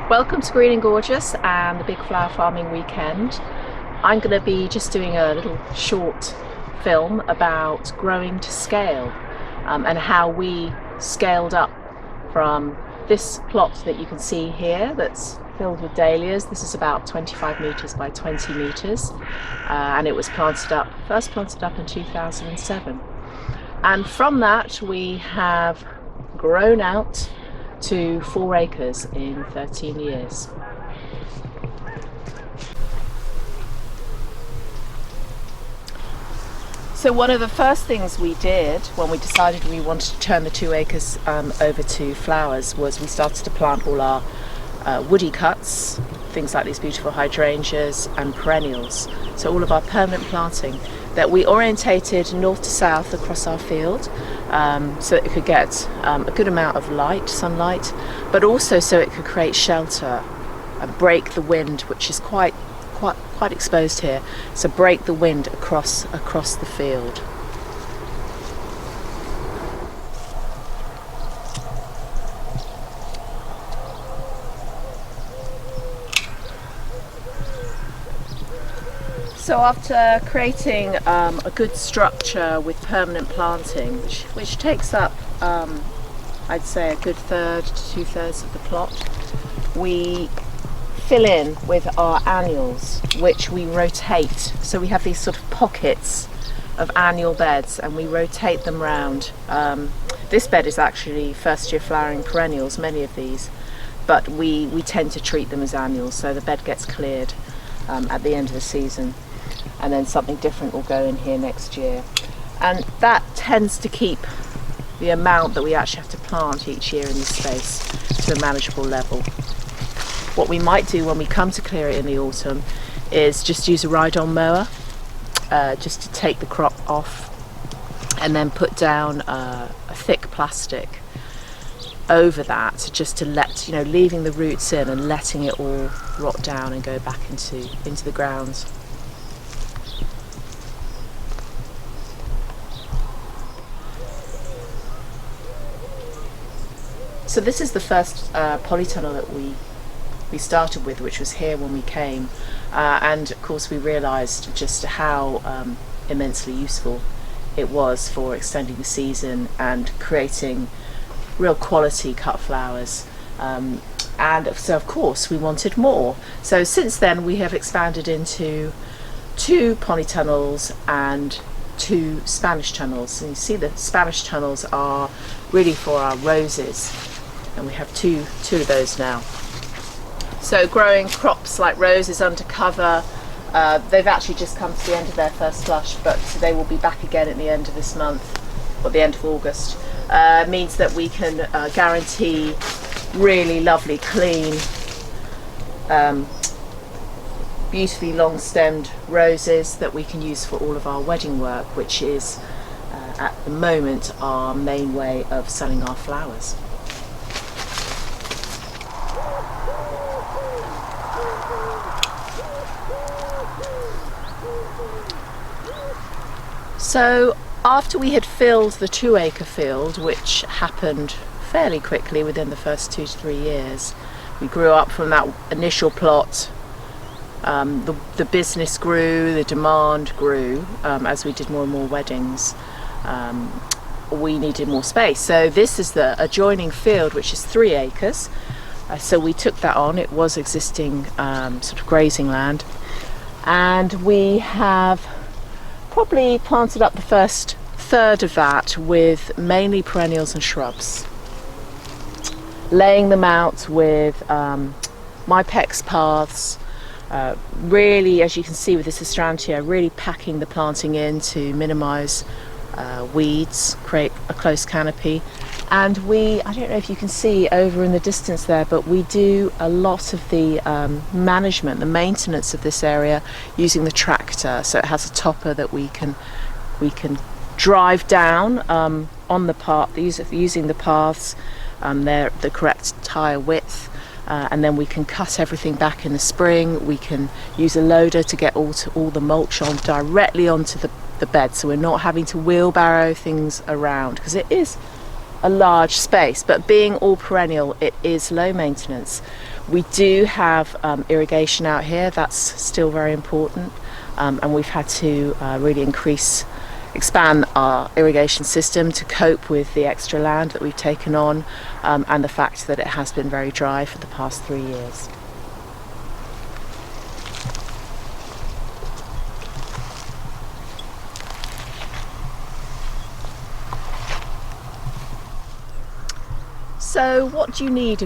Welcome to Green and Gorgeous and the Big Flower Farming Weekend. I'm going to be just doing a little short film about growing to scale and how we scaled up from this plot that you can see here that's filled with dahlias. This is about 25 metres by 20 metres and it was first planted up in 2007. And from that we have grown out to 4 acres in 13 years. So one of the first things we did when we decided we wanted to turn the 2 acres over to flowers was we started to plant all our woody cuts, things like these beautiful hydrangeas and perennials. So all of our permanent planting that we orientated north to south across our field so that it could get a good amount of sunlight, but also so it could create shelter and break the wind, which is quite exposed here. So break the wind across the field. So after creating a good structure with permanent planting, which takes up, I'd say, a good third to 2/3 of the plot, we fill in with our annuals, which we rotate. So we have these sort of pockets of annual beds and we rotate them round. This bed is actually first year flowering perennials, many of these, but we tend to treat them as annuals, so the bed gets cleared at the end of the season. And then something different will go in here next year, and that tends to keep the amount that we actually have to plant each year in this space to a manageable level. What we might do when we come to clear it in the autumn is just use a ride-on mower just to take the crop off, and then put down a thick plastic over that, just to let, leaving the roots in and letting it all rot down and go back into the ground. So this is the first polytunnel that we started with, which was here when we came, and of course we realised just how immensely useful it was for extending the season and creating real quality cut flowers, and so of course we wanted more. So since then we have expanded into 2 polytunnels and 2 Spanish tunnels, and you see the Spanish tunnels are really for our roses, and we have two of those now. So growing crops like roses under cover, they've actually just come to the end of their first flush, but they will be back again at the end of this month, or the end of August. Means that we can guarantee really lovely, clean, beautifully long-stemmed roses that we can use for all of our wedding work, which is at the moment our main way of selling our flowers. So after we had filled the 2 acre field, which happened fairly quickly within the first 2 to 3 years, we grew up from that initial plot. The business grew, the demand grew as we did more and more weddings. We needed more space. So this is the adjoining field, which is 3 acres. So we took that on. It was existing sort of grazing land, and we have probably planted up the first third of that with mainly perennials and shrubs, laying them out with Mypex paths, really, as you can see with this astrantia, really packing the planting in to minimise weeds, create a close canopy. And I don't know if you can see over in the distance there, but we do a lot of the management, the maintenance of this area using the tractor. So it has a topper that we can drive down on the path, using the paths, they're the correct tyre width, and then we can cut everything back in the spring. We can use a loader to get all the mulch on directly onto the bed, so we're not having to wheelbarrow things around, because it is a large space, but being all perennial, it is low maintenance. We do have irrigation out here. That's still very important, and we've had to really expand our irrigation system to cope with the extra land that we've taken on, and the fact that it has been very dry for the past 3 years. So what do you need